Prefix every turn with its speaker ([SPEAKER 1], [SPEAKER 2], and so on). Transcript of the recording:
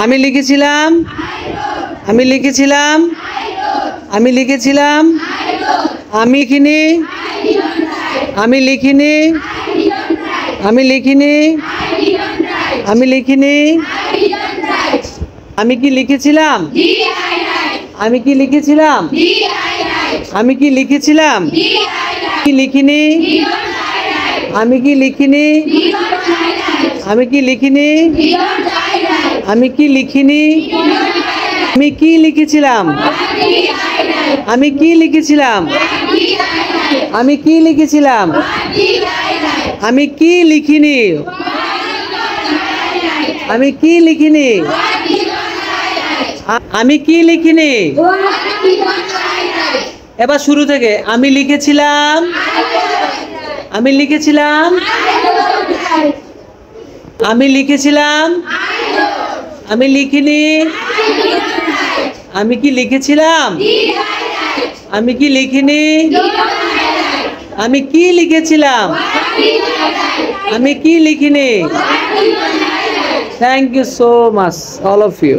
[SPEAKER 1] আমি লিখেছিলাম আমি লিখেছিলাম আমি লিখেছিলাম আমি লিখিনি আমি লিখিনি আমি লিখিনি আমি লিখিনি আমি কি লিখেছিলাম আমি কি লিখেছিলাম আমি কি লিখেছিলাম কি লিখিনি আমি কি লিখিনি আমি কি লিখিনি আমি কি লিখিনি আমি কি লিখেছিলাম আমি কি লিখেছিলাম আমি কি লিখেছিলাম আমি কি লিখিনি আমি কি লিখিনি আমি কি লিখিনি এবার শুরু থেকে আমি লিখেছিলাম আমি লিখেছিলাম আমি লিখেছিলাম আমি লিখিনি আমি কি লিখেছিলাম আমি কি লিখিনি আমি কি লিখেছিলাম আমি কি লিখিনি Thank you so much all of you